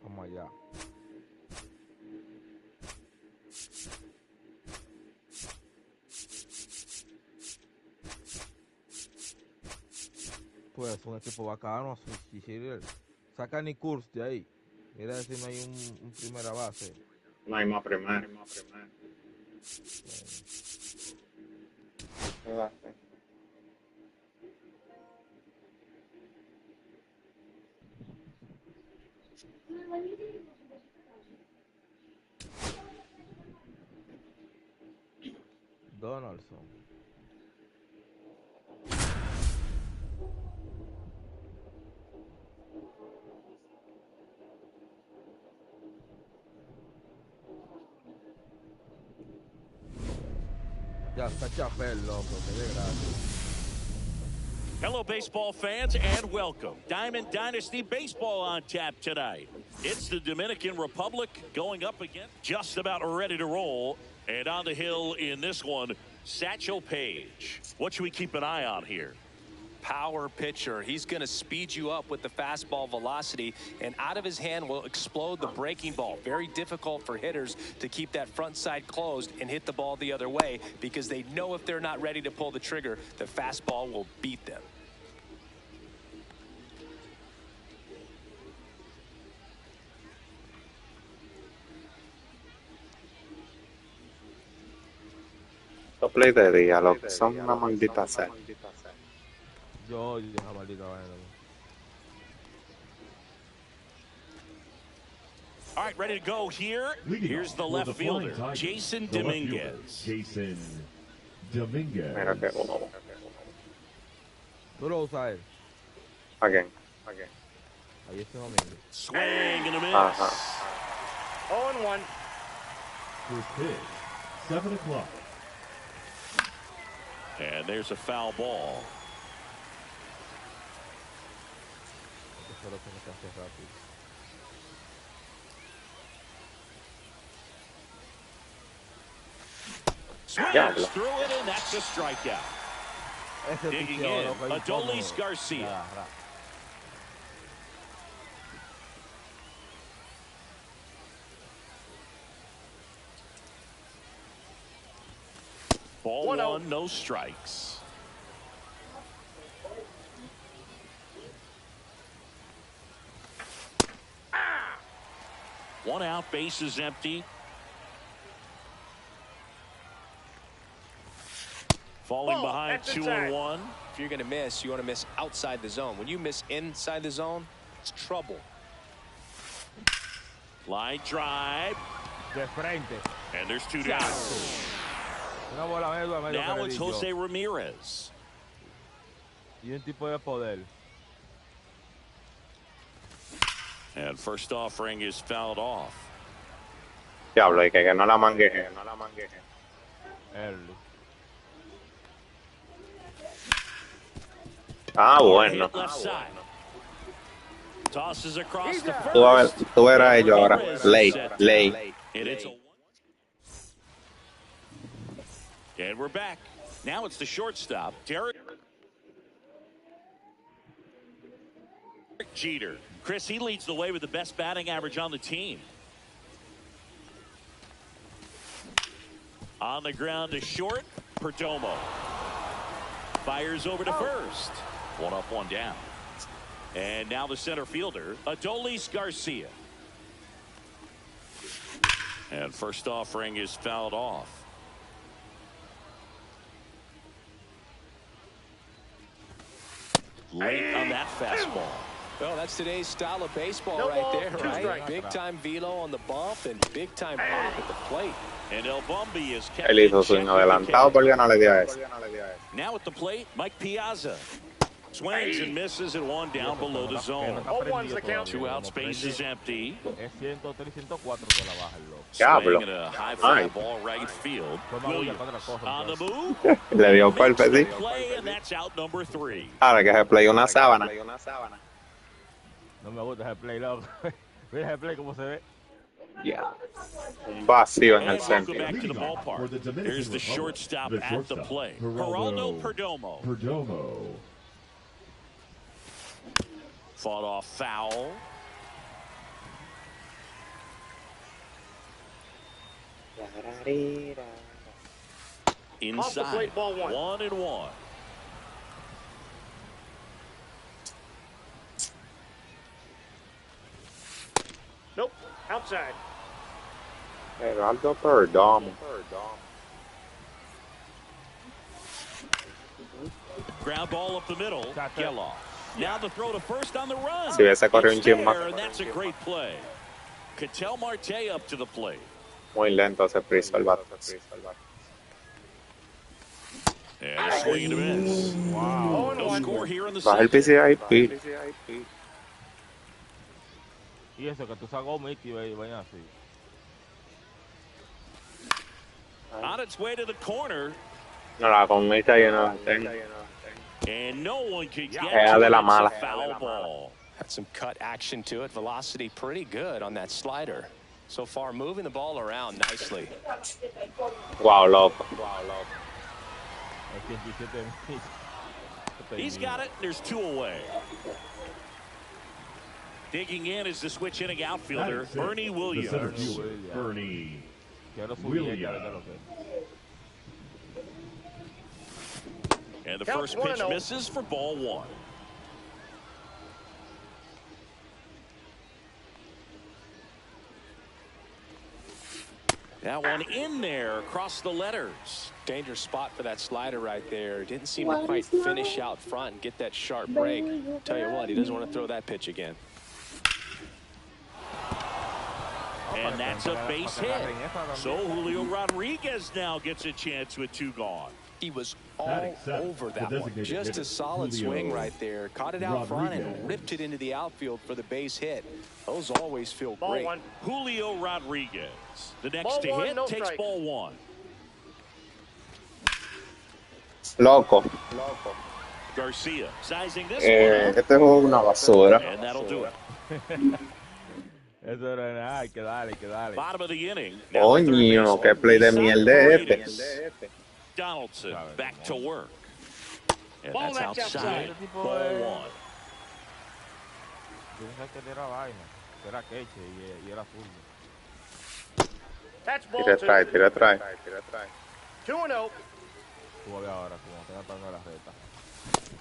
Vamos allá. Pues un equipo bacano. Si saca ni Kurz de ahí. Mira si no hay un primera base. No hay más primero. Donaldson. Ya está Chapel, loco, qué desgracia. Hello, baseball fans, and welcome. Diamond Dynasty Baseball on tap tonight. It's the Dominican Republic going up again, just about ready to roll. And on the hill in this one, Satchel Paige. What should we keep an eye on here? Power pitcher. He's going to speed you up with the fastball velocity, and out of his hand will explode the breaking ball. Very difficult for hitters to keep that front side closed and hit the ball the other way, because they know if they're not ready to pull the trigger, the fastball will beat them. Los play de día, lo que son una maldita sea. Yo odio esa maldita vaina. All right, ready to go here. Here's the left fielder, Jason Dominguez. Jason Dominguez. Mira que uno. Tú lo usas a él. Again. Ahí está Dominguez. Swing and a miss. Ajá. 0-1. First pitch, 7 o'clock. And there's a foul ball. Swings through it, and that's a strikeout. Digging in, Adolis Garcia. Ball 1, no strikes. One out, base is empty. Falling behind 2-1. If you're going to miss, you want to miss outside the zone. When you miss inside the zone, it's trouble. Line drive. De frente. And there's 2 down. Una bola medio Now it's Jose Ramirez. Y un tipo de poder. And first offering is fouled off. Diablo, y que no la mangueje. Early. Ah, bueno. Left side. Tosses across the first. Tú verás ellos ahora. Late. And it's a... And we're back. Now it's the shortstop, Derek Jeter. Chris, he leads the way with the best batting average on the team. On the ground to short, Perdomo. Fires over to first. 1 up, 1 down. And now the center fielder, Adolis Garcia. And first offering is fouled off. Late on that fastball. Well, that's today's style of baseball No right ball, there, 2 right? strikes. Big time velo on the bump and big time pop at the plate. And El Bumby is kept Él in hizo check swing with the adelantado catch. porque no le dio a eso. Now at the plate, Mike Piazza. Swings and misses at one down below the zone. 0-1's the count. 2 out, space is empty. Es 103 y 104 que la baja el loco. Diablo. Swing at a high fly Ay. ball right field. Fue más bulla Williams para otra cosa, on the entonces. move. Le dio Makes golpe, the sí. play, and that's out number 3. Ahora que se play una sábana. No me gusta ese play, loco. Mira ese play como se ve. Ya. Un vacío en And el welcome centro. back to the Leading off ballpark. for the Dominican Here's the Republic, shortstop the at the shortstop, plate. Geraldo Geraldo Perdomo. Perdomo. Fought off foul. Off the Inside. plate, ball 1. 1-1. Nope. Outside. Geraldo Perdomo. Ground ball up the middle. Geloff. Now the throw to first on the run. Si hubiese corrido un It's chin más. there, and that's a great play. Ketel Marte up to the plate. Muy lento se friso el bate. And a swing and a miss. Wow. No 0-1. score here in the Baja el second. PCIP. Y eso, que tú salgas omitido y vayan así. On its way to the corner. No, la comita yo no la tengo. And no one can get Era to de it. la It's mala. a foul ball. Had some cut action to it. Velocity pretty good on that slider. So far, moving the ball around nicely. Wow, loco. 87 mil. He's got it. There's 2 away. Digging in is the switch hitting outfielder, That's it. Bernie The Williams. center fielder, Bernie Quiero subir Williams. ya lo sé. And the Count first pitch 1-0. misses for ball 1. That one in there across the letters. Dangerous spot for that slider right there. Didn't seem to quite finish out front and get that sharp break. Tell you what, he doesn't want to throw that pitch again. And that's a base hit. So Julio Rodriguez now gets a chance with 2 gone. He was Batting all seventh, over the that one. designated Just a hitter, solid Julio swing right there. Caught it out front and Rodriguez. ripped it into the outfield for the base hit. Those always feel Ball great. 1. Julio Rodriguez. The next Ball to 1, hit no takes strike. ball 1. Loco. Garcia sizing this Este es una basura. one. And that'll do it. Eso era nada, hay que darle, hay que darle. Bottom of the inning. Now at third Coño, base, qué play de mierda es Paredes. este. Donaldson back to work. And Ball that's that's outside. outside. Ball 1. Yo pensaba que él era vaina, que era queche y era zurdo. That's ball Tira 2. atrás, tira atrás. 2-0. Tú a ver ahora, como tenga para la reta.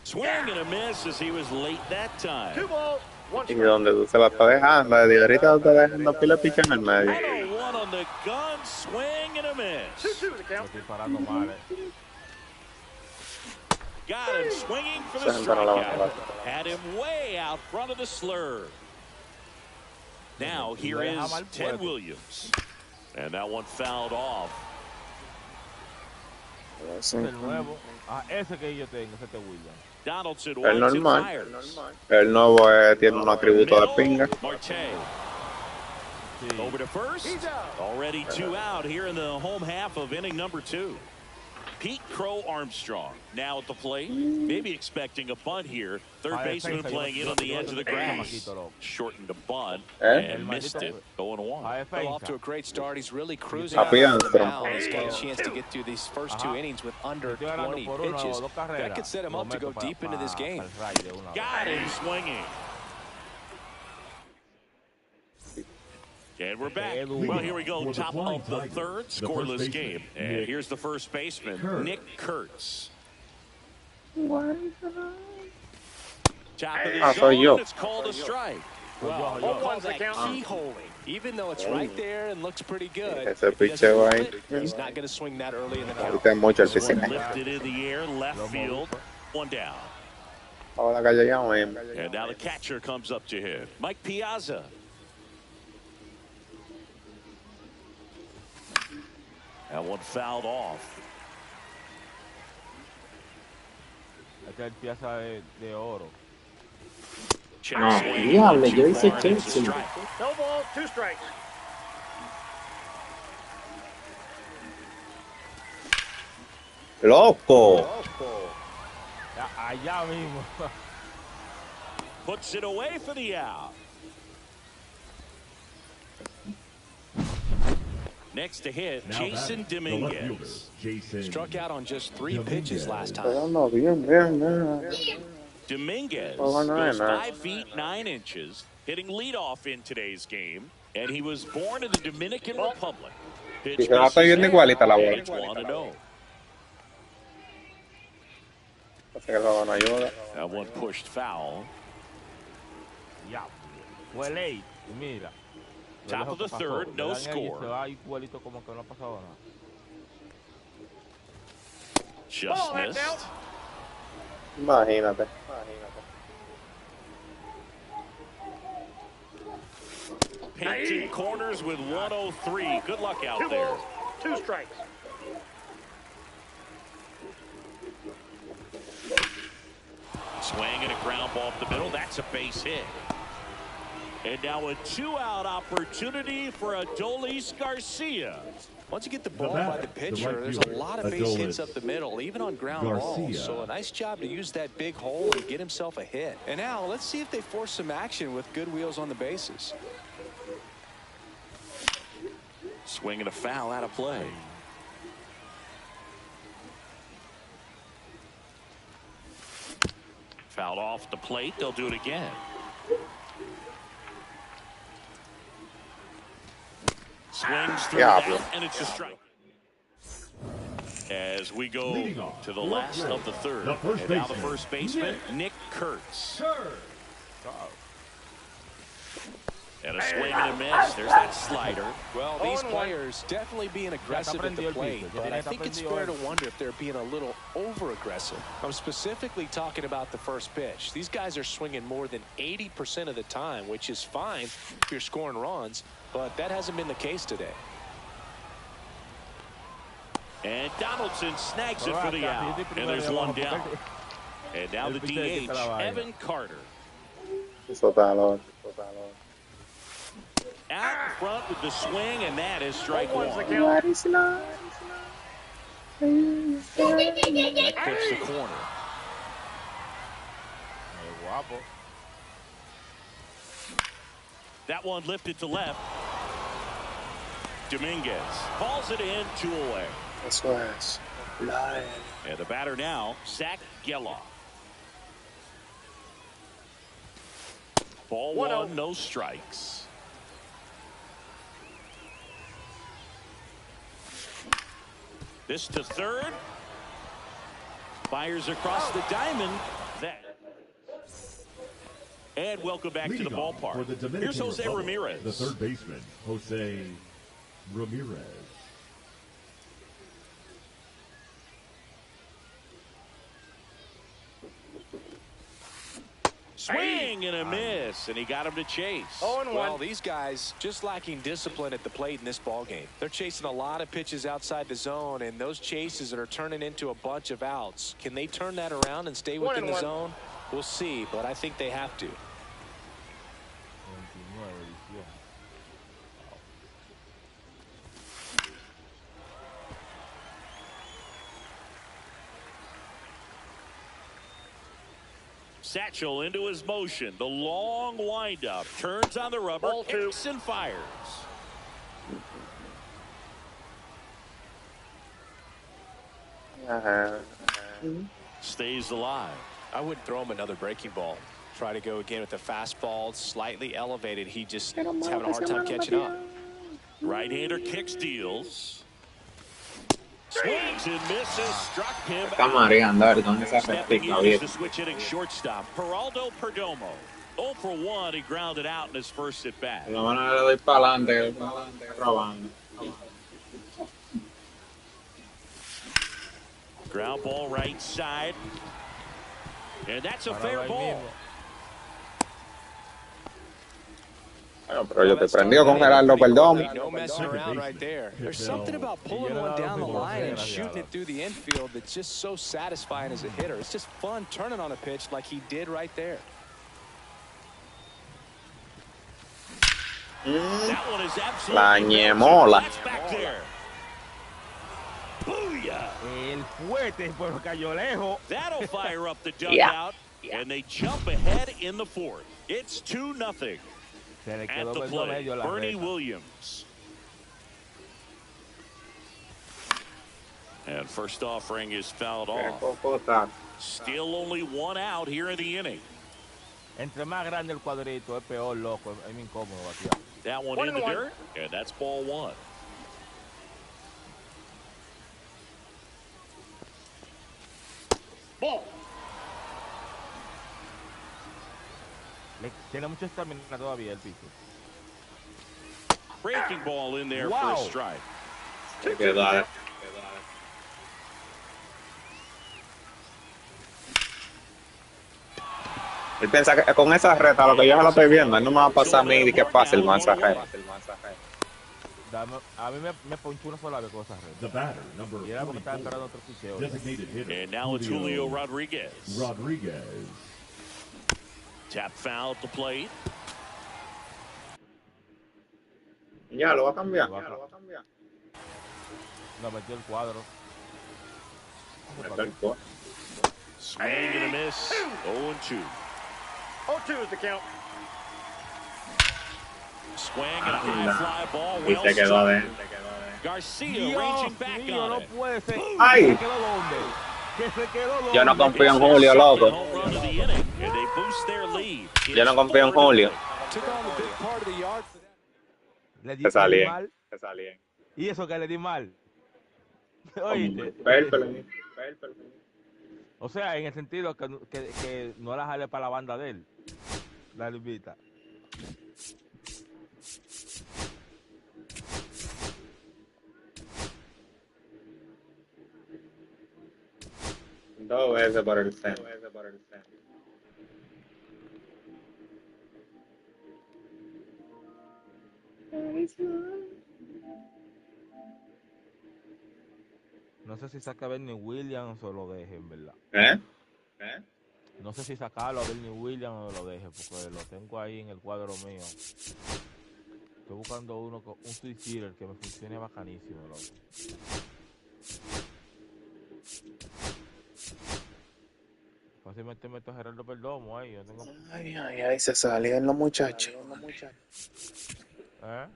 Swing and a miss as he was late that 2 time. balls, 1 Y strike. donde tú se la estás dejando, de ahorita tú estás dejando pila de picha en el medio. And a 1 on the gun, swing and a miss. 2-2 the Lo count. estoy parando mal, Got him swinging for the Se entró la strikeout. banda. Had him way out front of the slur. Now here is Ted Williams. And that one fouled off. El nuevo. Ah, ese que yo tengo, ese es William. Donaldson El wants it normal. fires. El nuevo tiene un atributo de pinga. Marte Sí. over to first. He's out. Already 2 out here in the home half of inning number 2. Pete Crow Armstrong now at the plate. Maybe expecting a bunt here. Third baseman playing in on the edge of the grass. Shortened a bunt and missed it. 0-1. Well, off to a great start. He's really cruising A out of the Piantro. mound. He's got a chance to get through these first 2 innings with under 20 pitches. That could set him up to go deep into this game. Got him swinging. And we're back. Well, here we go. Top of the third, scoreless game. And here's the first baseman, Nick Kurtz. Top of the Ah, soy yo. zone, it's called a strike. Well, Ball call one's the that count. keyholing. Even though it's right there and looks pretty good, Ese if he doesn't picheo love ahí. it, he's not going to swing that early in the count. Ahorita es mucho el This one piscina. lifted in the air, left field, one down. Ahora que llegamos. And now the catcher comes up to hit. Mike Piazza. That one fouled off. Esta es pieza de oro. Check No, swing, diable, too yo hice far, and it's a Chelsea. strike. No ball, 2 strikes. ¡Loco! Allá mismo. Puts it away for the out. Next to hit, Now Jason batting, the left fielder, Dominguez. Jason Struck out on just 3 pitches last time. Pegando bien. Dominguez Oh, no, goes no. 5 feet 9 inches, hitting leadoff in today's game, and he was born in the Dominican Republic. Pitch Y se va a estar misses viendo in, igualita la and bola. it's 1-0. Parece que el juego no ayuda. That one pushed foul. Ya. Fue late. Y mira. Lo Top dejo of the que pasó. third, Le no dan ahí y score. Se va igualito como que no ha pasado nada. Just Ball heads missed. out. Imagínate. Painting corners with 103. Good luck out 2 there. balls, 2 strikes. Swing and a ground ball up the middle. That's a base hit. And now a 2-out opportunity for Adolis Garcia. Once you get the ball batter, by the the pitcher, right there's a fielder, lot of base hits Adolis up the middle, even on ground Garcia. balls. So a nice job to use that big hole and get himself a hit. And now let's see if they force some action with good wheels on the bases. Swing and a foul out of play. Fouled off the plate. They'll do it again. Swings through Diablo. that, and it's a strike. As we go Leading off, to the left last field, of the third. the first And now the baseman, first baseman, Nick Kurtz. And a swing and a miss. There's that slider. Well, these players definitely being aggressive at the aprendió el plate, piso, but ya I te think it's aprendió fair to eso. wonder if they're being a little over-aggressive. I'm specifically talking about the first pitch. These guys are swinging more than 80% of the time, which is fine if you're scoring runs, but that hasn't been the case today. And Donaldson snags it for the out. And there's one down. And now the DH, Evan Carter. Eso está loco. Out in front with the swing, and that is strike Ball one's the one. count. That puts the corner. Guapo. That one lifted to left. Dominguez calls it in, 2 away. Eso es. And the batter now, Zach Geloff. Ball 1, no strikes. This to third. Fires across the diamond. That. And welcome back to the Leading off for ballpark. the Dominican Here's Jose Republic, Ramirez. the third baseman, Jose Ramirez. Swing and a miss, and he got him to chase. 0-1. Well, these guys just lacking discipline at the plate in this ball game. They're chasing a lot of pitches outside the zone, and those chases that are turning into a bunch of outs. Can they turn that around and stay within the 1-1. zone? We'll see, but I think they have to. 29 edición. Satchel into his motion. The long windup. Turns on the rubber. Ball 2. Hits and fires. Stays alive. I wouldn't throw him another breaking ball. Try to go again with the fastball slightly elevated. He just is having a hard time catching up. Right-hander kicks, deals. Swings and misses. Struck him Está out. mareando, a ver dónde saca el Stepping pico in is abierto. the switch hitting shortstop, Geraldo Perdomo. 0 for 1. He grounded out in his first at bat. Por lo menos le doy para adelante, robando. Ground ball right side. And that's a fair ball. Bueno, pero yo te prendido con Gerardo, perdón. No messing around right there. There's something about pulling one down the line and shooting it through the infield that's just so satisfying as a hitter. It's just fun turning on a pitch like he did right there. That one is La absolutely ñemola. that's back there. Booyah! El fuerte, pero cayó lejos. That'll fire up the dugout, and they jump ahead in the fourth. It's 2-0. Se le At quedó the por plate, medio la Bernie reta. Williams. And first offering is fouled off. Still only 1 out here in the inning. Entre más grande el cuadrito, es peor, loco. Es muy incómodo batear. That one in the dirt, and that's ball 1. Ball. Tiene mucha estamina todavía el piso. Breaking ball in there for a strike. Se quedó. Él piensa que con esa reta, lo que yo se lo estoy viendo, él no me va a pasar a mí de que pase el mensaje. A mí me ponchó una sola vez con esa The reta. batter, number Y era porque estaba 44, esperando otro picheo. designated hitter, And now it's Julio Rodriguez. Rodriguez. Tap foul at the plate. Ya, lo va a cambiar. No, metió el cuadro. Swing and a miss. 0-2. 0-2 is the count. Swing and a high fly ball. Y Well se quedó struck. adentro. Garcia reaching back mío, on no it. puede ser. ¡Ay! ¿Se quedó dónde? ¿Que se quedó dónde? Yo no confío en Julio, Second loco. home run of the inning, and they boost their lead. Yo no confío en Julio. Took on the big part of the yard for that. Le di Se salí. mal. Se Y eso que le di mal. Oíste. O sea, en el sentido que no la jale para la banda de él. La limbita. Dos veces por el centro. No sé si saca a Bernie Williams o lo deje, en verdad. ¿Eh? No sé si sacarlo a Bernie Williams o lo deje, porque lo tengo ahí en el cuadro mío. Estoy buscando uno con un switch hitter que me funcione bacanísimo, loco. Fácilmente meto a Gerardo Perdomo ahí. Yo tengo... Ay, se salieron los muchachos. ¿Eh?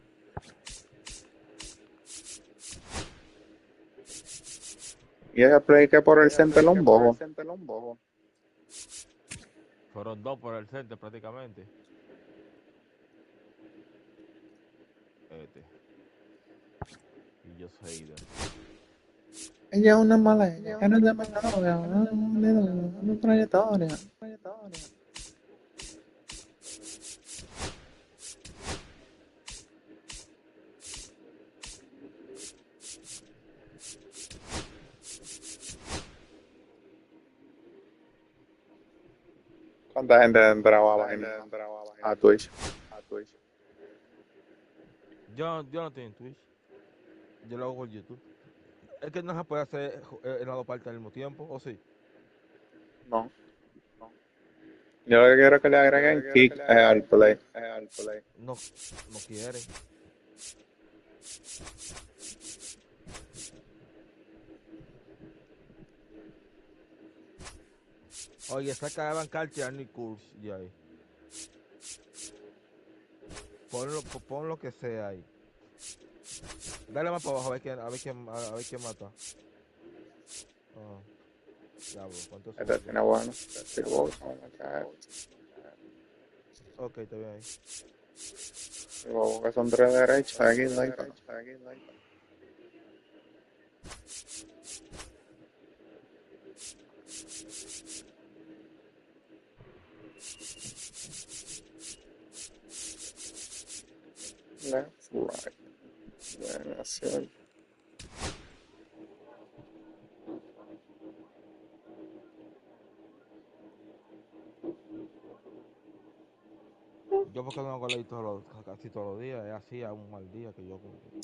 Y ese play que por el centro es un bobo. Fueron 2 por el centro prácticamente. Y yo soy de... Ella es una mala, ella no es de menor, una trayectoria. ¿Cuánta gente entraba a Twitch? Yo no tengo Twitch. Yo lo hago por YouTube. Es que no se puede hacer en las dos partes al mismo tiempo, ¿o sí? No. Yo lo que quiero es que le agreguen kick al play. No quiere. Oye, saca de bancarte a Nick Kurz de ahí. Pon lo que sea ahí. Dale más para abajo a ver quién mata. Diablo, ¿cuánto es? Este tiene bueno. Ok, está bien ahí. Que son 3 derechos. Aquí. Left, right. Ven hacia el... Yo porque no hago ley casi todos los días, es así a un mal día que yo como que...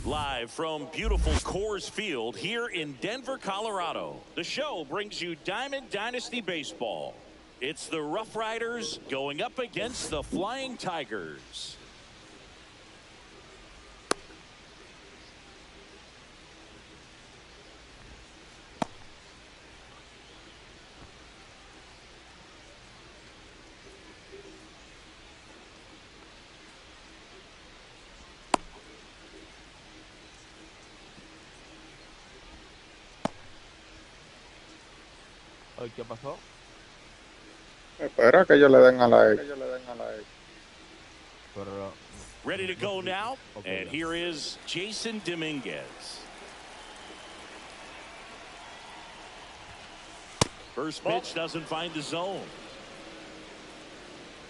Live from beautiful Coors Field here in Denver, Colorado, the show brings you Diamond Dynasty Baseball. It's the Rough Riders going up against the Flying Tigers. Ay, ¿qué pasó? Espera que ellos le den a la X. Pero... Ready to go now, Okay, and here is Jason Dominguez. First pitch doesn't find the zone.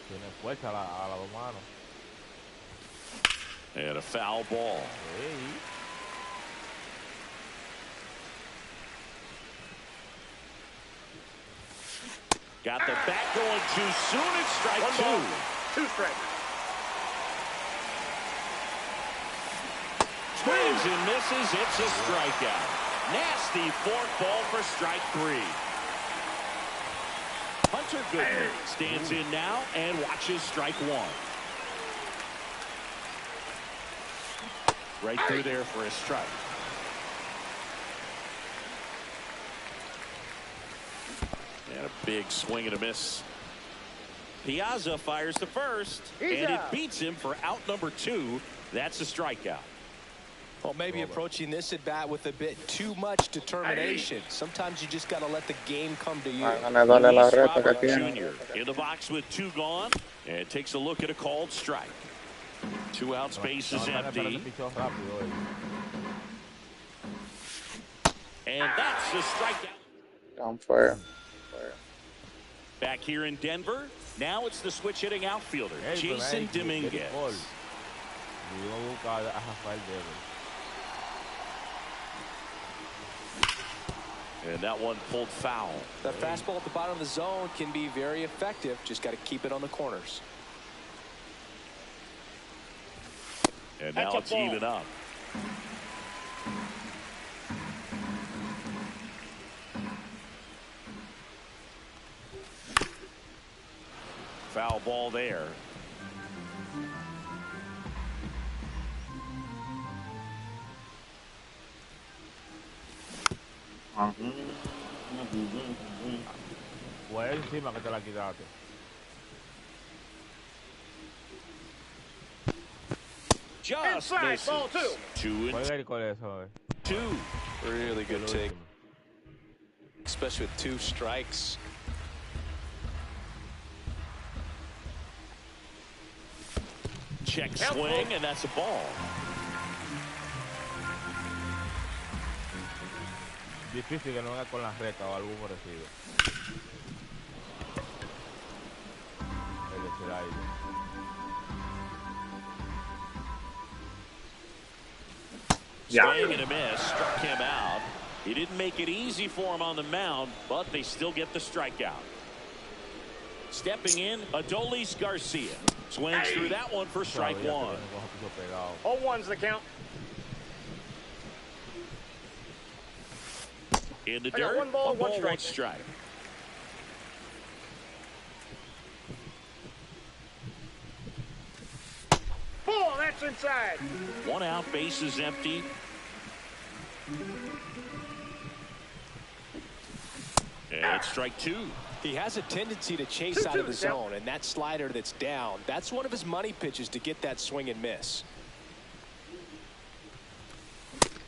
Tiene fuerza a las dos manos. And a foul ball. Hey. Got the bat going too soon. It's strike two. 2 strikes. Swings and misses. It's a strikeout. Nasty fork ball for strike 3. Hunter Goodman stands in now and watches strike 1. Right through there for a strike. And a big swing and a miss. Piazza fires to first, and it beats him for out number 2. That's a strikeout. Well, maybe approaching this at bat with a bit too much determination. Sometimes you just got to let the game come to you. Dale la Luis reta que Robert tiene. Jr. in the box with 2 gone, and takes a look at a called strike. 2 out, space is empty. And that's the strikeout. Down fire. Back here in Denver, now it's the switch hitting outfielder, Jason Dominguez. And that one pulled foul. That fastball at the bottom of the zone can be very effective. Just got to keep it on the corners. And now it's even up. Foul ball there. Fue encima que te la quitaste. Just Inside, misses. ball 2. 2 Puede and ir con eso, 2. Really good Lo take, último. especially with 2 strikes. Check swing, and that's a ball. Difícil que no haga con la recta o algo parecido. El slider. Swing and a miss, struck him out. He didn't make it easy for him on the mound, but they still get the strikeout. Stepping in, Adolis Garcia. Swings through that one for strike 1. 0-1's the count. In the I got dirt, 1 ball, 1 strike. 1 strike. Ball, that's inside. 1 out, base is empty. And it's strike 2. He has a tendency to chase out of the zone, and that slider that's down, that's one of his money pitches to get that swing and miss.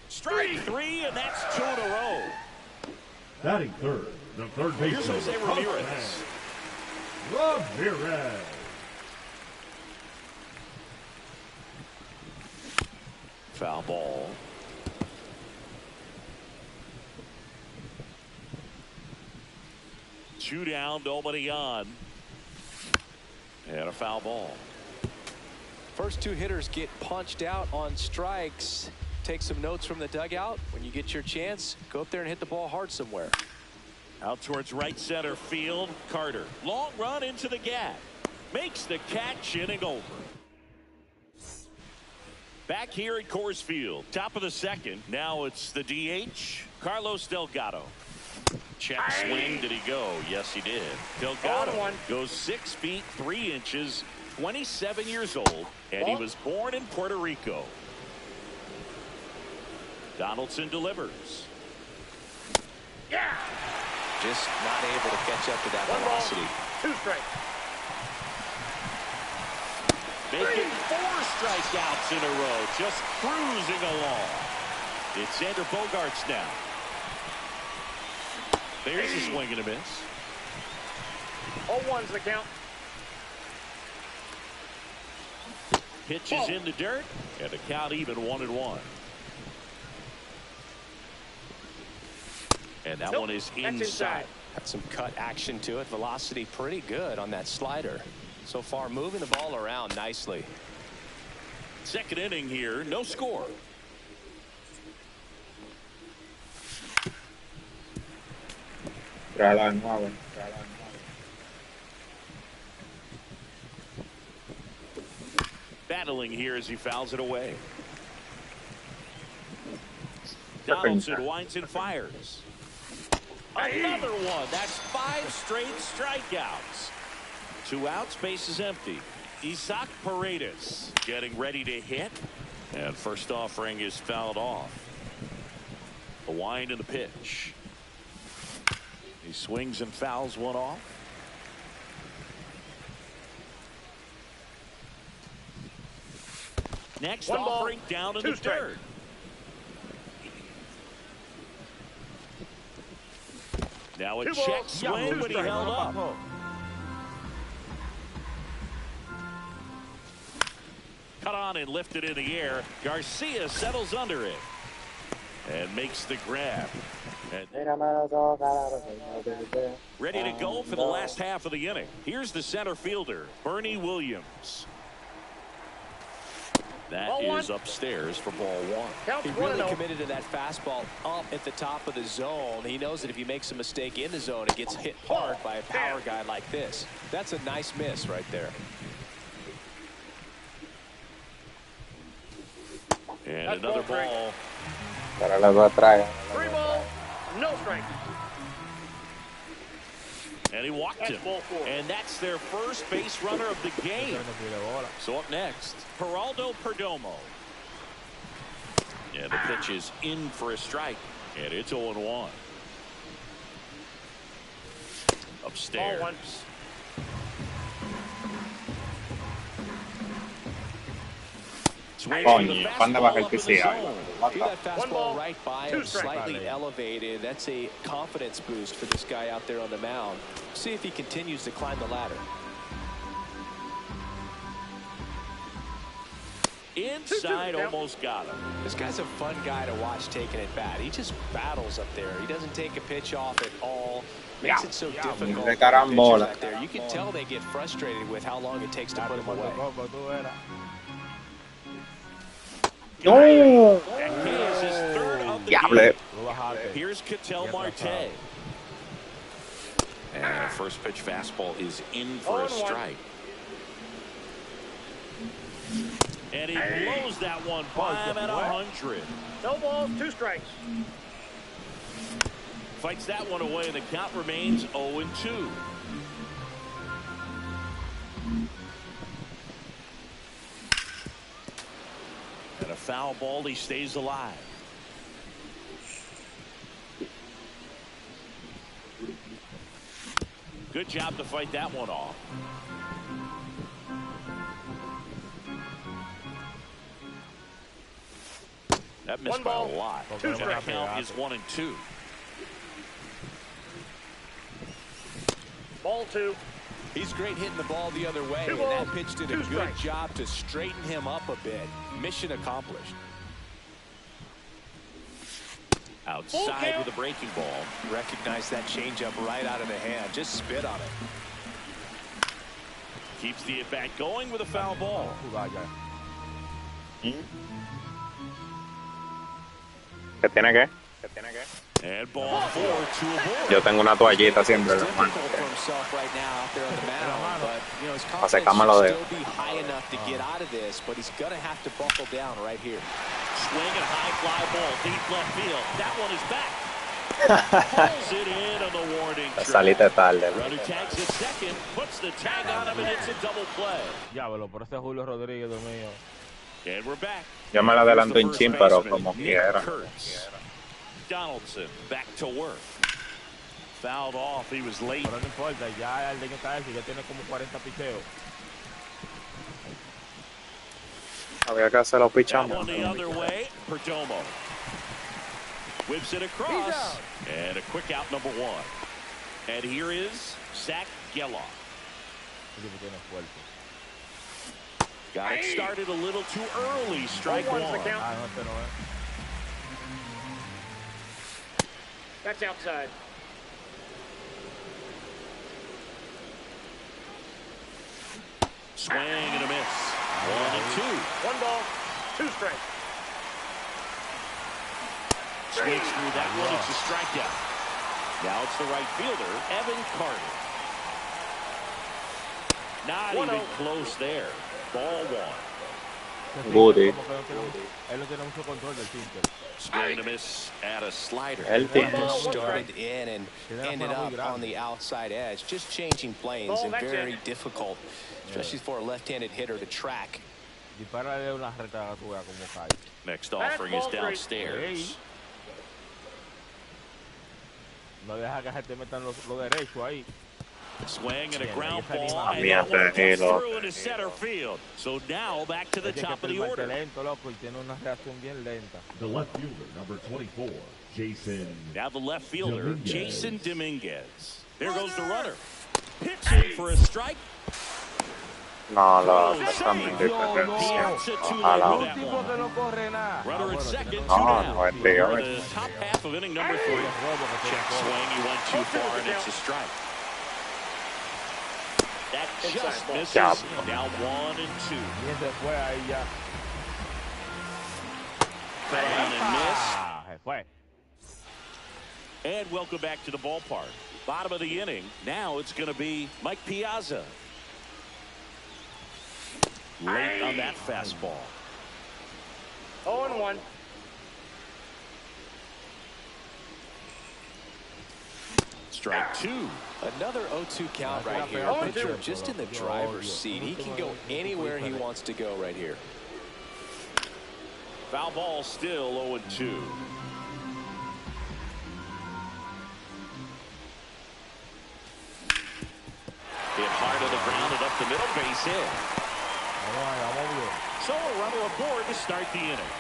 Strike 3, and that's 2 in a row. Batting third, the third Here's baseman, Jose Ramirez. Ramirez. Foul ball. Two down, nobody on. And a foul ball. First two hitters get punched out on strikes. Take some notes from the dugout. When you get your chance, go up there and hit the ball hard somewhere. Out towards right center field. Carter. Long run into the gap. Makes the catch, inning over. Back here at Coors Field. Top of the second. Now it's the DH. Carlos Delgado. Check swing. Did he go? Yes, he did. Delgado goes 6 feet 3 inches. 27 years old. And he was born in Puerto Rico. Donaldson delivers. Yeah. Just not able to catch up to that velocity. 2 strikes. Making 4 strikeouts in a row. Just cruising along. It's Xander Bogaerts now. There's a swing and a miss. 0-1's the count. Pitches in the dirt. And the count even 1-1. And that one is inside. Got some cut action to it. Velocity pretty good on that slider. So far moving the ball around nicely. Second inning here. No score. Battling here as he fouls it away. Donaldson winds and fires. Another one. That's 5 straight strikeouts. 2 outs, base is empty. Isaac Paredes getting ready to hit. And first offering is fouled off. The wind and the pitch. He swings and fouls one off. Next offering down in the dirt. Now a check swing, but he held up. Cut on and lifted in the air. Garcia settles under it and makes the grab. And ready to go for the last half of the inning. Here's the center fielder, Bernie Williams. That is upstairs for ball 1. He really committed to that fastball up at the top of the zone. He knows that if he makes a mistake in the zone, it gets hit hard by a power guy like this. That's a nice miss right there. And another ball. 3 balls, no strike. And he walked him. And that's their first base runner of the game. So up next, Geraldo Perdomo. And the pitch is in for a strike. And it's 0-1. Upstairs. Coño, ¿cuándo baja el PCI? That fastball right by him, slightly elevated. That's a confidence boost for this guy out there on the mound. See if he continues to climb the ladder. Inside, almost got him. This guy's a fun guy to watch taking at bat. He just battles up there. He doesn't take a pitch off at all. Makes it so difficult for pitchers out there. You can tell they get frustrated with how long it takes to put him away. No. And he is his third of the game. Here's Ketel Marte. And a first pitch fastball is in for a strike. And he blows that one by him at 100. No balls, 2 strikes. Fights that one away, and the count remains 0-2. And a foul ball, he stays alive. Good job to fight that one off. That missed by a lot. The count is 1-2. Ball 2. He's great hitting the ball the other way, Two and that balls, pitch did a two good strikes. job to straighten him up a bit. Mission accomplished. Outside with a breaking ball. Recognize that changeup right out of the hand. Just spit on it. Keeps the at-bat going with a foul ball. ¿Qué tiene que? And ball 4, 2 aboard. Yo tengo una toallita siempre en la mano. Difficult for himself right now out there on the mound, but you know his Pa' confidence secarme los should dedos. still be high enough to get out of this, but he's gonna have to buckle down right here. Swing and a high fly ball, deep left field. That one is back. Pulls it in on the warning track. Saliste tarde. Runner tags at second, puts the tag on him, and it's a double play. Diablo, por ese Julio Rodríguez, Dios mío. And we're back. Yo me la adelanto Here's un the chin, first pero baseman, como Nick quiera. Kurtz. Donaldson back to work. Fouled off. He was late. Pero no importa, ya el de caerse ya tiene como 40 picheos. Había que hacer los That pichamos. one the other way. Perdomo whips it across. And a quick out, number 1. And here is Zach Geloff. Ese tipo tiene fuerte. Got it started a little too early. Strike 1. Ball 1's the count. Ah, no, este no es. That's outside. Swing and a miss. 1-2. 1 ball, 2 strikes. Swings through that one. It's a strikeout. Now it's the right fielder, Evan Carter. Not even close there. Ball 1. Goody. Como que él no tiene mucho control del sinker. Swing and a miss at a slider. Él tiene. Started in and ended up on the outside edge. Just changing planes and very difficult, especially for a left-handed hitter to track. Dispárale una reta tú veas cómo cae. Next offering is downstairs. No deja que se te metan los derechos ahí. Swing and a ground ball. A And mí that one hace comes hilo. through into center field. So now back to the Ese que top of the firma order. lento, loco, y tiene una reacción bien lenta. The left fielder, number 24, Jason. Now the left fielder, Dominguez. Jason Dominguez. There goes the runner. Pitching for a strike. No, está muy He diferencia. outs it too late Ojalá. with that Tipo que one. no corre nada. Runner at second, 2 No, down. no, es tío. For the top half of inning number 3. Check swing, he went too far, and it's a strike. That just misses. Chop. Now 1-2. Y ese fue ahí ya. Down and miss. Ah, se fue. And welcome back to the ballpark. Bottom of the inning. Now it's going to be Mike Piazza. Late on that fastball. 0-1. Strike 2. Another 0-2 count right here. Pitcher just in the driver's seat. He can go anywhere he wants to go right here. Foul ball still 0-2. Hit hard to the ground and up the middle, base hit. Vamos ahí, vamos bien. So a runner aboard to start the inning.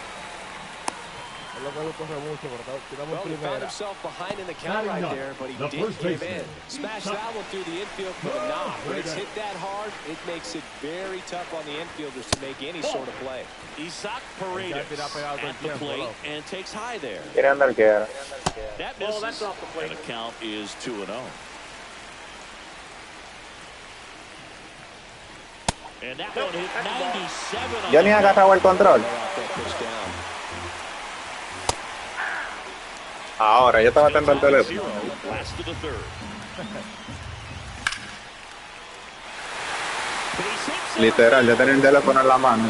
Es lo que él corre mucho, porque tiramos Well, he found primera. himself behind in the count right there, but he The did first give baseman. in. Smashed that one through the infield for the knock. When it's hit that hard, it makes it very tough on the infielders to make any sort of play. Isaac Paredes at the plate and takes high there. Quiere andar quiera. That Well, misses. that's off the plate. And the count is 2-0. And that one hit 97 on Yo ni the agarraba el control. Throw out that pitch down. Ahora, yo estaba atento al teléfono. 0, last of the third. Base hit, Literal, yo tenía el teléfono en la mano.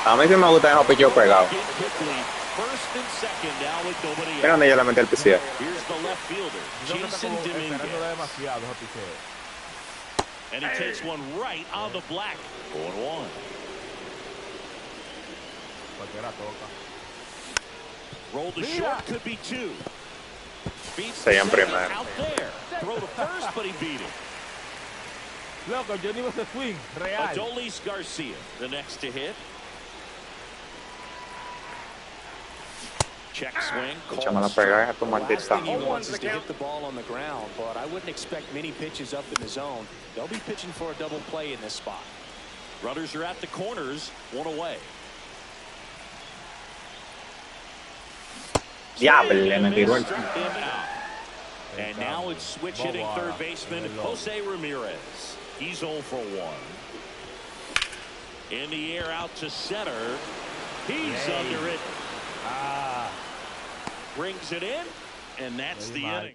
A mí sí me gusta esos pichos pegados. Get quickly. First and second now with nobody Mira out. donde yo le metí el PCA. Here's the left fielder, Jason Dominguez. demasiado ese picheo. And he takes one right on the black. 0-1. Cualquiera toca. Roll to short, could be 2. Beats Se en the second primera. out there. Throw to first, but he beat it. Loco, yo ni ese swing, real. Adolis Garcia, the next to hit. Check swing. Échame la pega a tu The last maldita. thing he wants is to hit the ball on the ground, but I wouldn't expect many pitches up in the zone. They'll be pitching for a double play in this spot. Runners are at the corners, one away. Diable, me tiró el... Struck him out. And now it's switch hitting third baseman Jose Ramirez. He's 0 for 1. In the air out to center. He's under it. Brings it in, and that's the inning.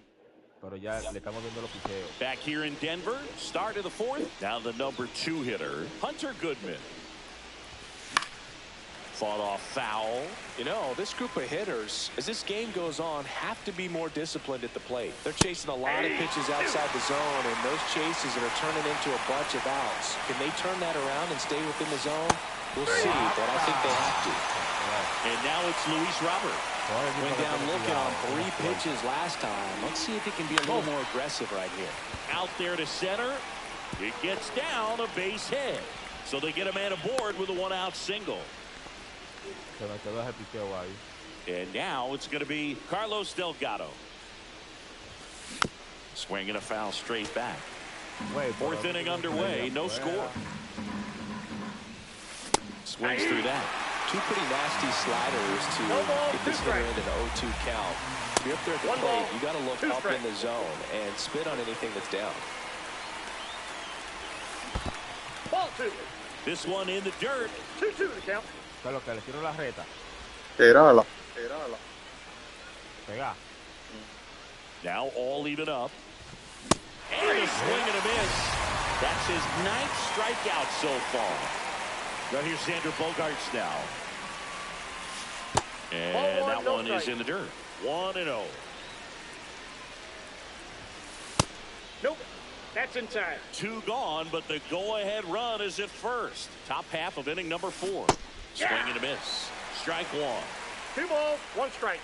Pero ya le estamos viendo los picheos. Back here in Denver, start of the fourth. Now the number 2 hitter, Hunter Goodman. Fought off foul. You know, this group of hitters, as this game goes on, have to be more disciplined at the plate. They're chasing a lot of pitches outside the zone, and those chases that are turning into a bunch of outs. Can they turn that around and stay within the zone? We'll see, but I think they have to. And now it's Luis Robert. Went down looking on 3 pitches last time. Let's see if he can be a little more aggressive right here. Out there to center. It gets down a base hit. So they get a man aboard with a 1-out single. And now it's going to be Carlos Delgado. Swinging a foul straight back. Fourth inning underway, no score. Swings through that. 2 pretty nasty sliders to get this hitter into an 0-2 count. If you're up there at the plate, you got to look up in the zone and spit on anything that's down. Ball 2. This one in the dirt. 2-2 the count. Lo que le tiro la reta. Tírala. Pega. Now all even up. And a swing and a miss. That's his 9th strikeout so far. Right here's Xander Bogaerts now. And that one is in the dirt. 1-0. Nope. That's inside. 2 gone, but the go-ahead run is at first. Top half of inning number 4. Swing and a miss. Strike 1. 2 balls, 1 strike.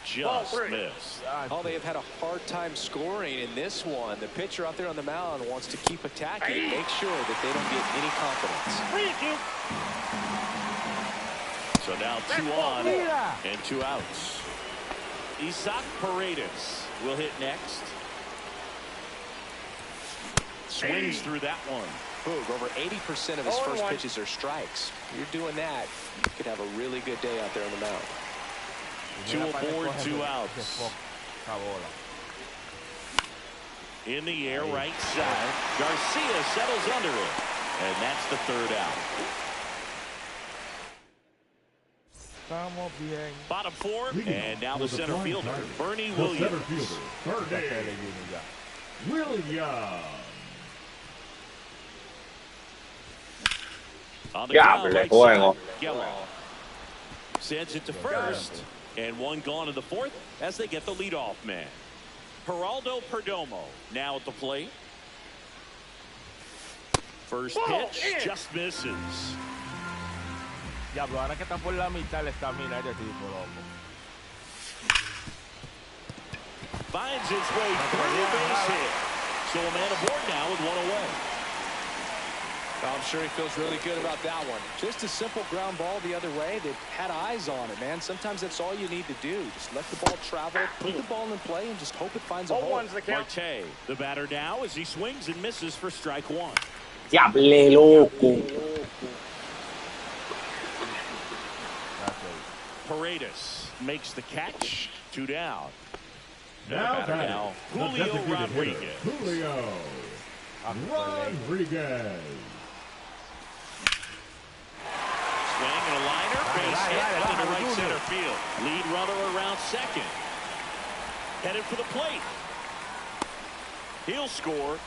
Just missed. Oh, they have had a hard time scoring in this one. The pitcher out there on the mound wants to keep attacking, make sure that they don't get any confidence. So now 2 on and 2 outs. Isaac Paredes will hit next. Swings through that one. Boog, over 80% of his first pitches are strikes. You're doing that, you could have a really good day out there on the mound. 2 aboard, 2 outs. In the air, right side. Garcia settles under it. And that's the 3rd out. Bottom 4, and now the center fielder, Bernie Williams. Williams. On the ground, right side, Gello sends it to first, and 1 gone in the 4th as they get the leadoff man. Geraldo Perdomo now at the plate. First pitch just misses. Diablo, ahora que están por la mitad la estamina este tipo, loco. Finds his way through the base hit. So a man aboard now with 1 away. I'm sure he feels really good about that one. Just a simple ground ball the other way that had eyes on it, man. Sometimes that's all you need to do. Just let the ball travel, put the ball in play, and just hope it finds a hole. Marte, the batter now, as he swings and misses for strike 1. Diable, loco. Paredes makes the catch. 2 down. Now, Julio Rodriguez. Julio Rodriguez. Swing and a liner, base hit into right center field. Lead runner around second. Headed for the plate. He'll score.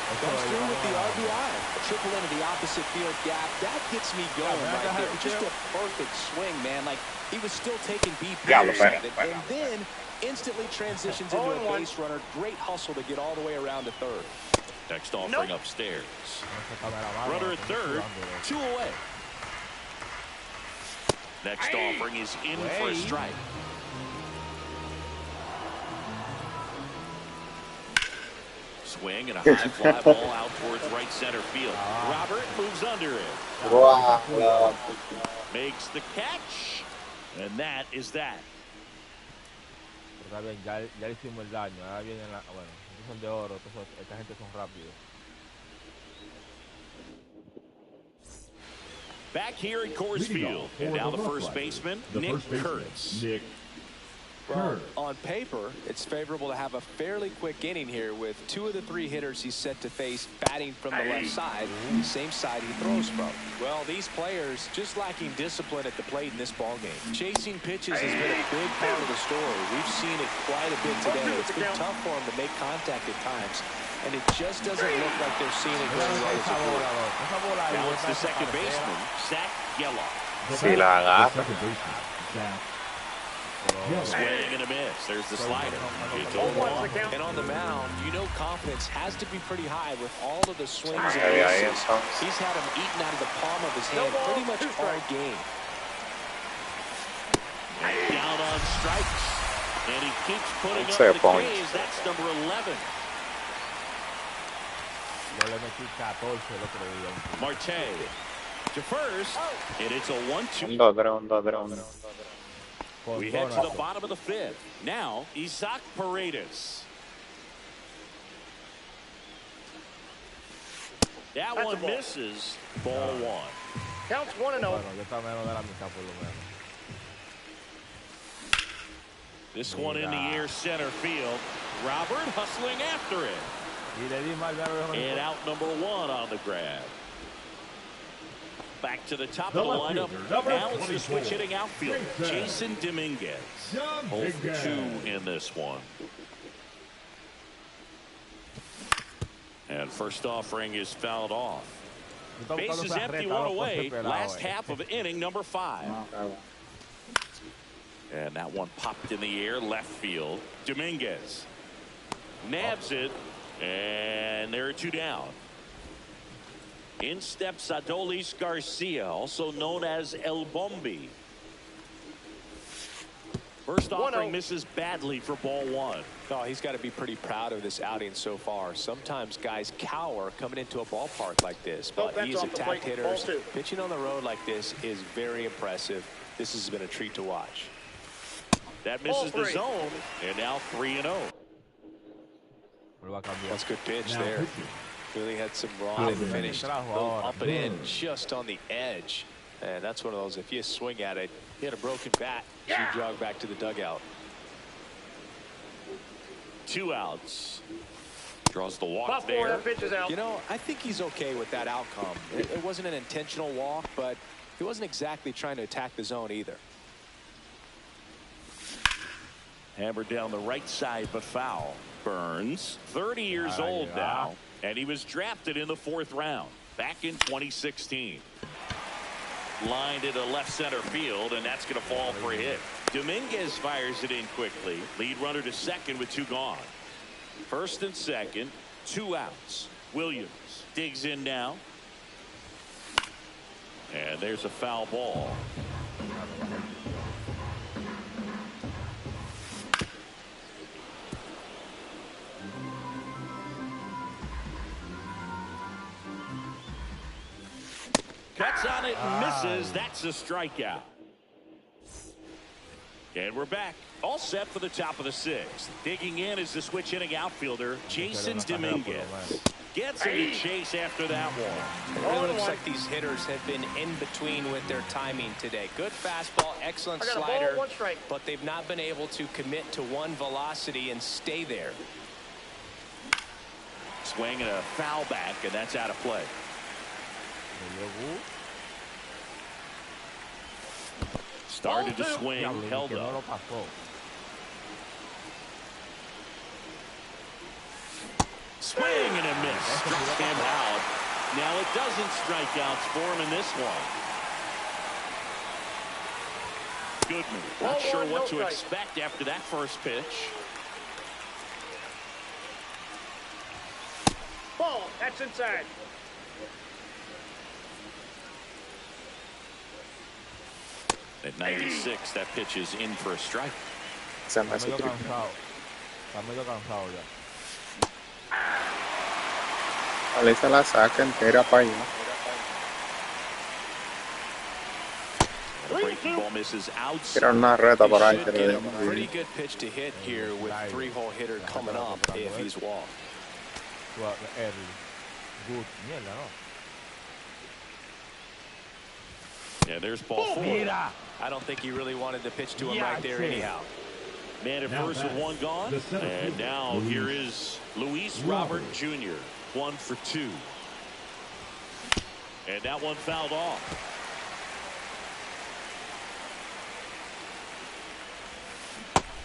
Comes through with the RBI. A triple into the opposite field gap. That gets me going right there. Just a perfect swing, man. Like, he was still taking BP. And then instantly transitions into a base runner. Great hustle to get all the way around to third. Next offering upstairs. Runner at third, 2 away. Next offering is in for a strike. Swing and a high fly ball out towards right center field. Robert moves under it. Wow. Makes the catch. And that is that. Está bien, ya hicimos el daño. Ahora vienen bueno, estos son de oro, esta gente son rápidos. Back here at Coors Field, and now the first baseman, Nick Kurtz. Well, on paper, it's favorable to have a fairly quick inning here with 2 of the 3 hitters he's set to face batting from the left side, the same side he throws from. Well, these players just lacking discipline at the plate in this ballgame. Chasing pitches has been a big part of the story. We've seen it quite a bit today. It's been tough for them to make contact at times, and it just doesn't look like they're seeing it very well as a group. Now it's the second baseman, Zach Geloff. Si la agarra. Swing and a miss. There's the slider. It's 0-1. And on the mound, you know confidence has to be pretty high with all of the swings and Ahí misses. está. He's had them eaten out of the palm of his hand pretty much all game. Down on strikes. And he keeps putting Say a up the point. K's. That's number 11. Marte to first. And it's a 1-2. 1-2-3. We head to the bottom of the 5th. Now, Isaac Paredes. That one misses. Ball 1. Counts 1-0. This one in the air center field. Robert hustling after it. And out number 1 on the grab. Back to the top of the lineup. Now it's the switch hitting outfielder, Jason Dominguez. 0 for 2 in this one. And first offering is fouled off. Bases empty, 1 away. Last half of inning number 5. And that one popped in the air, left field. Dominguez nabs it, and there are 2 down. In steps Adolis Garcia, also known as El Bombi. First offering misses badly for ball 1. Oh, he's got to be pretty proud of this outing so far. Sometimes guys cower coming into a ballpark like this, but he's attacked hitters. Pitching on the road like this is very impressive. This has been a treat to watch. That misses the zone, and now 3-0. That's a good pitch there. Really had some raw finish, up and in just on the edge, and that's one of those, if you swing at it, he had a broken bat, you jog back to the dugout. 2 outs. Draws the walk there. You know, I think he's okay with that outcome. It wasn't an intentional walk, but he wasn't exactly trying to attack the zone either. Hammered down the right side, but foul. Burns, 30 years old now, and he was drafted in the 4th round back in 2016. Lined into left center field, and that's going to fall for a hit. Dominguez fires it in quickly. Lead runner to second with 2 gone. First and second, 2 outs. Williams digs in now. And there's a foul ball. Cuts on it and misses. That's a strikeout. And we're back. All set for the top of the 6th. Digging in is the switch hitting outfielder, Jason Dominguez. Gets into chase after that one. It really looks like these hitters have been in between with their timing today. Good fastball, excellent slider, but they've not been able to commit to one velocity and stay there. Swing and a foul back, and that's out of play. Started to swing, held up. Swing and a miss. Struck him out. Now it doesn't strike outs for him in this one. Goodman, not sure what to expect after that first pitch. Ball, that's inside. At 96, that pitch is in for a strike. Se me hace triple. Ojalá y se la saque entera para allá. The breaking ball misses outside. Tira una reta por ahí. Should get a pretty good pitch to hit here with three-hole hitter coming up if he's walked. Well, early. Good. Mierda, ¿no? Yeah, there's ball 4. Mira. I don't think he really wanted to pitch to him right there anyhow. Man at first with one gone. And now here is Luis Robert Jr. 1 for 2. And that one fouled off.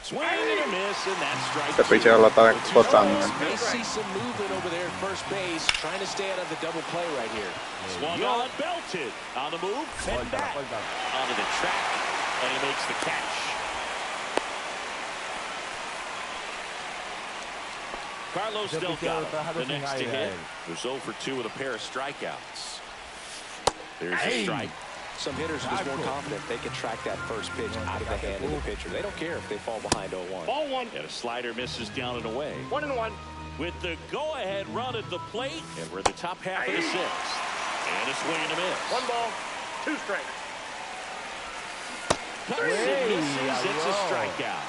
Swing and a miss, and that's strike Este picheo lo está explotando. May see some movement over there at first base, trying to stay out of the double play right here. Swung on, belted. On the move, and back. Onto the track, and he makes the catch. Carlos Delgado, the next to hit. Was 0 for 2 with a pair of strikeouts. There's a strike. Some hitters are just more confident they can track that first pitch out of the hand of the pitcher. They don't care if they fall behind 0-1. Ball 1. And a slider misses down and away. 1-1. With the go-ahead run at the plate, and we're in the top half of the 6th. And a swing and a miss. 1 ball, 2 strikes. Cuts and misses. It's a strikeout.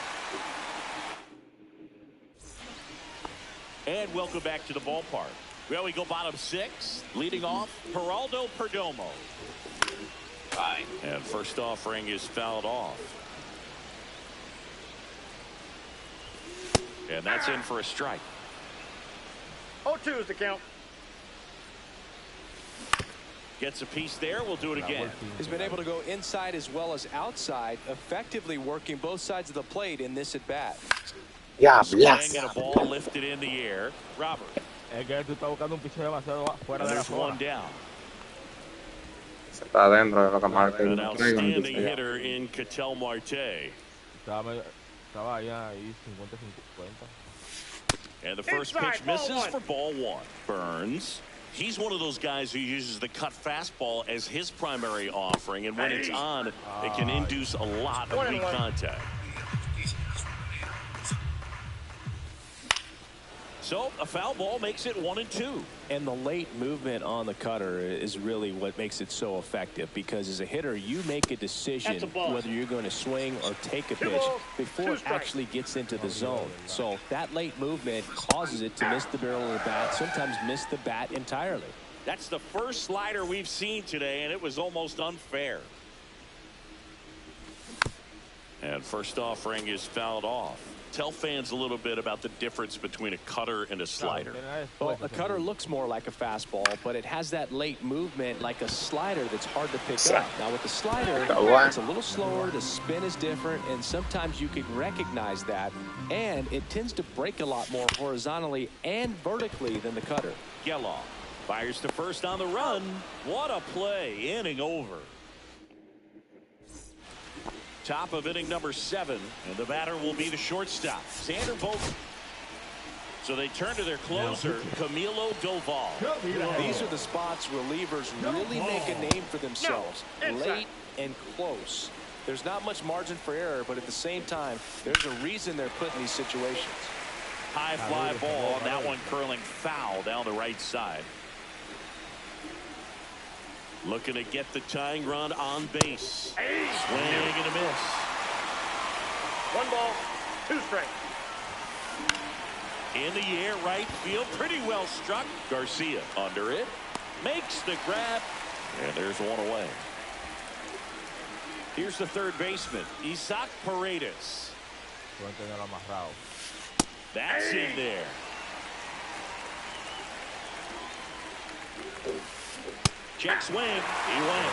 And welcome back to the ballpark. Well, we go bottom 6. Leading off, Geraldo Perdomo. And first offering is fouled off. And that's in for a strike. 0-2 is the count. Gets a piece there. We'll do it again. He's been able to go inside as well as outside, effectively working both sides of the plate in this at-bat. Yeah, Swing and a ball lifted in the air. Robert. Es que tú estás buscando un picheo demasiado fuera And de la there's zona. one down. Está dentro de lo que marca An el outstanding hitter in Ketel Marte. Estaba allá ahí 50-50. And the first Inside, pitch ball misses 1. for ball 1. Burns. He's one of those guys who uses the cut fastball as his primary offering, and when it's on, it can induce a lot of weak contact. So a foul ball makes it 1-2. And the late movement on the cutter is really what makes it so effective, because as a hitter, you make a decision whether you're going to swing or take a pitch before it actually gets into the zone. So that late movement causes it to miss the barrel of the bat, sometimes miss the bat entirely. That's the first slider we've seen today, and it was almost unfair. And first offering is fouled off. Tell fans a little bit about the difference between a cutter and a slider. Well, a cutter looks more like a fastball, but it has that late movement like a slider that's hard to pick up. Now with the slider, it's a little slower, the spin is different, and sometimes you can recognize that, and it tends to break a lot more horizontally and vertically than the cutter. Geloff fires to first on the run. What a play. Inning over. Top of inning number 7, and the batter will be the shortstop, Xander Bogaerts. So they turn to their closer, Camilo Doval. These are the spots relievers really make a name for themselves. Late and close. There's not much margin for error, but at the same time, there's a reason they're put in these situations. High fly ball, and that one curling foul down the right side. Looking to get the tying run on base. Swing and a miss. 1 ball, 2 strikes. In the air, right field, pretty well struck. Garcia under it, makes the grab, and there's one away. Here's the third baseman, Isaac Paredes. That's in there. Check swing. He went.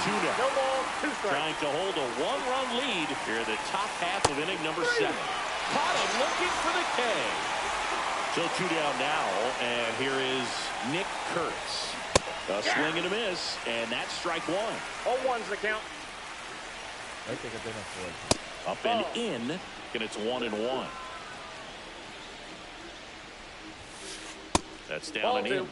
2 down. No ball, 2 strikes. Trying to hold a 1-run lead here in the top half of inning number 7. Caught him looking for the K. So 2 down now, and here is Nick Kurtz. A swing and a miss, and that's strike 1. 0-1's the count. Up and in, and it's 1-1. That's down and in.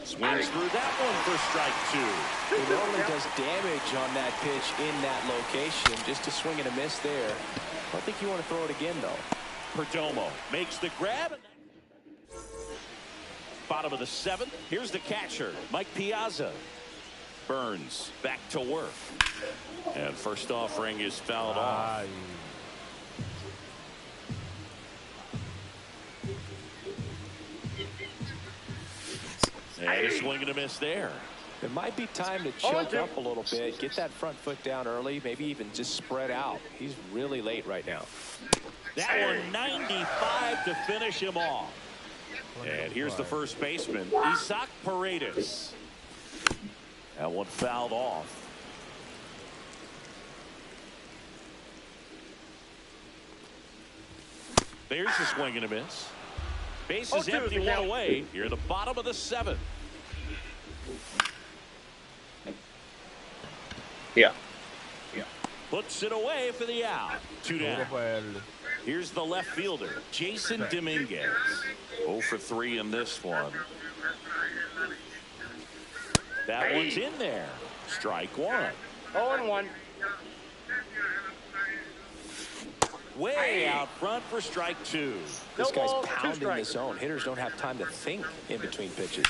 Swings through that one for strike 2. He normally does damage on that pitch in that location. Just a swing and a miss there. I don't think you want to throw it again, though. Perdomo makes the grab. Bottom of the 7th. Here's the catcher, Mike Piazza. Burns back to work. And first offering is fouled off. And a swing and a miss there. It might be time to choke up a little bit, get that front foot down early, maybe even just spread out. He's really late right now. That one 95 to finish him off. And here's the first baseman, Isaac Paredes. That one fouled off. There's a swing and a miss. Base is empty, one away. You're at the bottom of the 7th. Yeah. Puts it away for the out. 2 down. Here's the left fielder, Jason Dominguez. 0 for 3 in this one. That one's in there. Strike 1. 0-1. Way out front for strike 2. This guy's pounding the zone. Hitters don't have time to think in between pitches.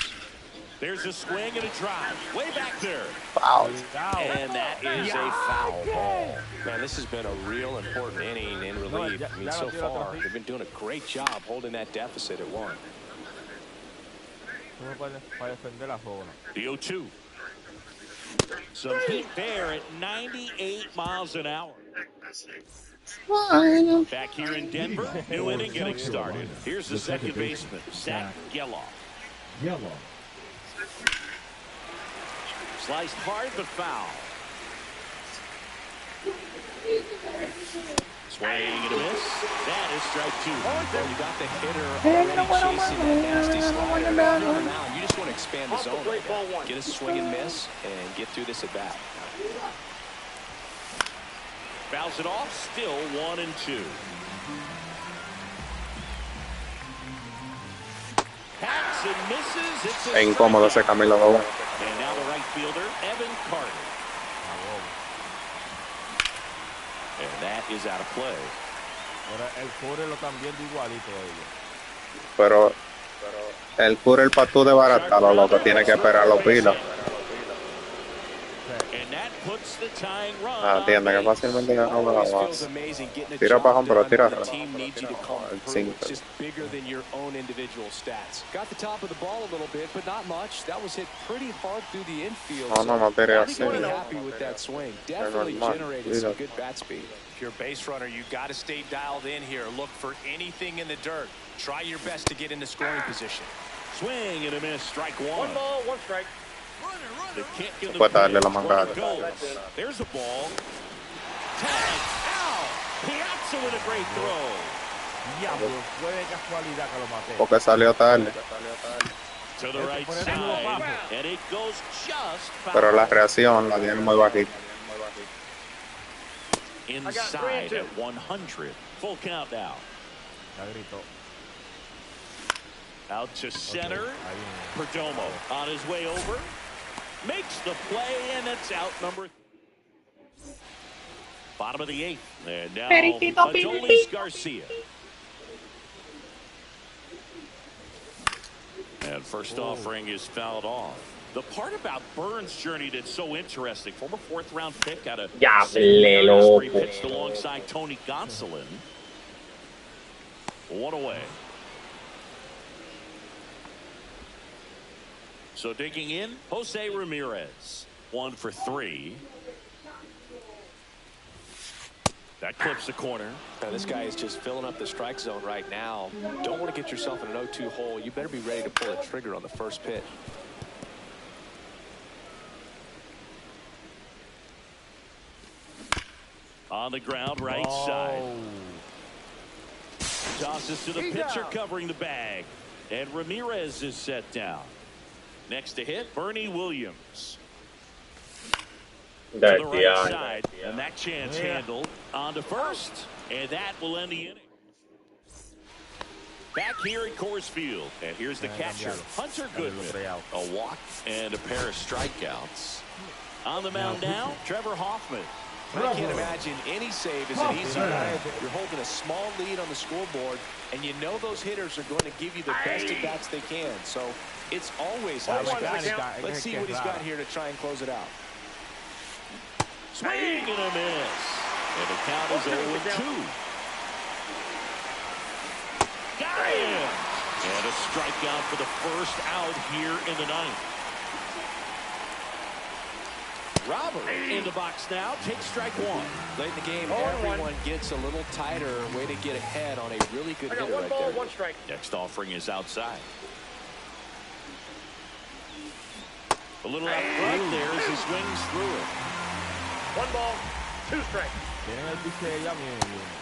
There's a swing and a drive. Way back there. Foul. And that is a foul ball. Man, this has been a real important inning in relief. I mean, so far, they've been doing a great job holding that deficit at 1. The 0-2. Some heat there at 98 miles an hour. Back here in Denver, new inning getting started. Here's the second baseman, Zach Geloff. Sliced hard but foul. Swing and a miss. That is strike 2. Well, you got the hitter already chasing that nasty slider. Now you just want to expand the zone right now. Get a swing and miss and get through this at bat. Fouls it off. Still 1-2. Hacks and misses. It's a Incómodo ese Camilo Doble. And now the right fielder, Evan Carter. And that is out of play. Pero el cura el patú de baratalo, lo que tiene que esperar los pilas. And that puts the tying run. Atiende que fácilmente ganó la base. Tira bajón, pero tira el 5. It's just bigger than your own individual stats. Got the top of the ball a little bit, but not much. That was hit pretty hard through the infield. No tiré así. Pretty happy with that swing. Definitely generated some good bat speed. If you're a base runner, you got to stay dialed in here. Look for anything in the dirt. Try your best to get into scoring position. Swing and a miss. Strike 1. 1 ball, 1 strike. The kick in the Puede darle la pitch. mangada. There's a ball. Tag. Ow! Piazza with a great throw. Porque salió tarde. To the right side. And it goes just foul. Pero la reacción la tiene muy bajita. Inside at 100. Full count now. Out to center. Perdomo on his way over. Makes the play, and it's out number. Bottom of the 8th. And now Adolis Garcia. And first offering is fouled off. The part about Burns' journey that's so interesting, former 4th-round pick out of where he pitched alongside Tony Gonsolin. 1 away. So digging in, Jose Ramirez. 1 for 3. That clips the corner. Now, this guy is just filling up the strike zone right now. Don't want to get yourself in an 0-2 hole. You better be ready to pull a trigger on the first pitch. On the ground, right side. Tosses to the pitcher covering the bag. And Ramirez is set down. Next to hit, Bernie Williams. To the right side. And that chance handled. On to first. And that will end the inning. Back here at Coors Field. And here's the catcher, Hunter Goodman. A walk and a pair of strikeouts. On the mound now, Trevor Hoffman. I can't imagine any save is an easy one. You're holding a small lead on the scoreboard, and you know those hitters are going to give you the best at-bats they can. So it's always high stakes. Let's see what he's got here to try and close it out. Swing and a miss. And the count is 0-2. Got him. And a strikeout for the first out here in the ninth. Robert in the box now. Takes strike one. Late in the game, everyone gets a little tighter. Way to get ahead on a really good hitter right there. 1 strike. Next offering is outside. A little out front there as he swings through it. 1 ball, 2 strikes.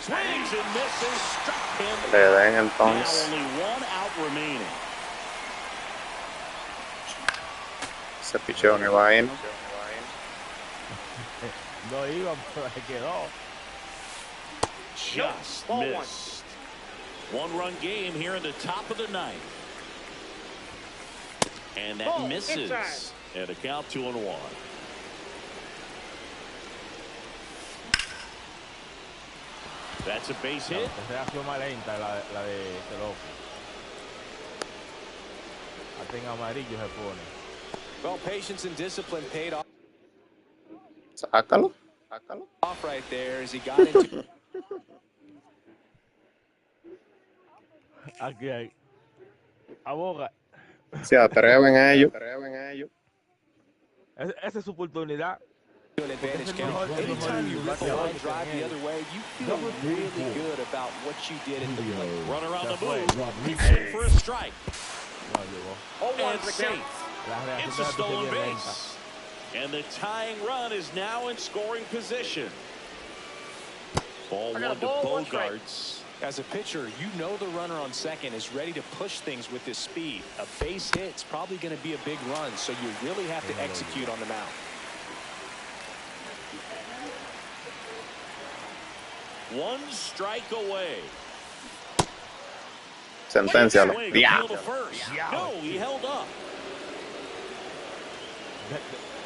Swings and misses. Struck him. Le den Now entonces. only 1 out remaining. Ese picheo no iba a ir. No iba, pero se quedó. Just Ball missed. 1-run game here in the top of the ninth. And that Ball misses. inside. And a count 2-1. That's a base hit. Esa ha sido más lenta la de este loco. Hasta en amarillo se pone. Well, patience and discipline paid off Sácalo. right there as he got into. Aquí hay. Aboga. Se atreven ellos. Esa es su oportunidad. An advantage count. Anytime you let the line drive the other way, you feel really good about what you did in the play. Run around the move. He's in for a strike. No llegó. 0-1 And is the count. safe. It's a stolen base. And the tying run is now in scoring position. Ball I got a 1 to ball, 1 strike. Bogarts. As a pitcher, you know the runner on second is ready to push things with his speed. A base hit's probably going to be a big run, so you really have to execute on the mound. One strike away. Sentencialo. Swing, Ya. appeal to first. No, he held up.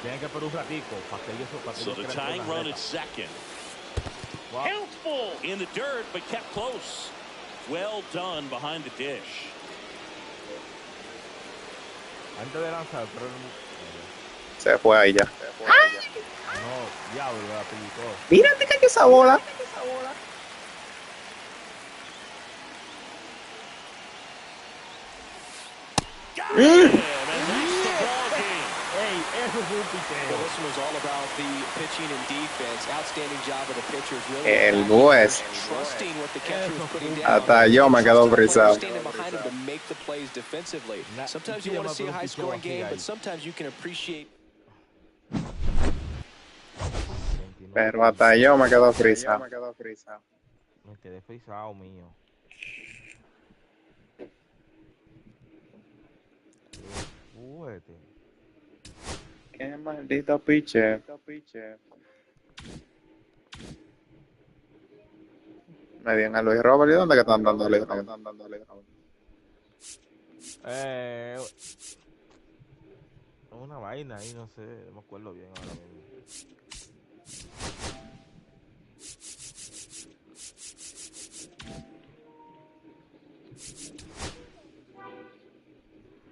Tienen que esperar un ratico para que ellos So the tying run at second. Wow. Count's full. In the dirt, but kept close. Well done behind the dish. Antes de lanzar, pero Se fue ahí ya. no, diablo, la pellizcó. Mira, te cayó esa bola. Got him, and that's the ball game. Ey, eso es un Well, picheo. this one was all about the pitching and defense. Outstanding job of the pitchers. Really El juez. trusting what the catcher was putting down. Hasta yo me quedo frisado. Standing behind him to make the plays defensively. Sometimes you want to see a high-scoring game, but sometimes you can appreciate. Pero hasta yo me quedo frisado. Me quedé frisado, mío. Fuerte. Qué maldito piche. Me viene a Luis Robert. ¿Y dónde que están dando a Luis Robert? Una vaina ahí, no sé, no me acuerdo bien ahora mismo.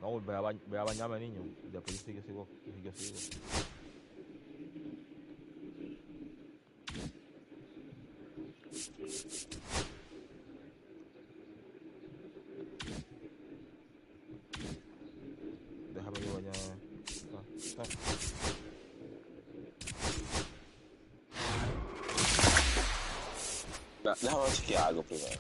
No, voy a bañarme, niño. Y después sigo. Déjame yo bañarme. Déjame chequear algo primero.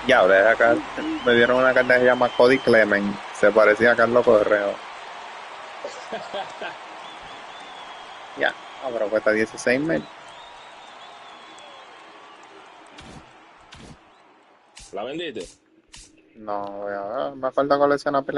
Ya, de acá me dieron una carta que se llama Cody Clement. Se parecía a Carlos Correo. Ya, pero cuesta 16,000. ¿La vendiste? No, me falta coleccionar peleas.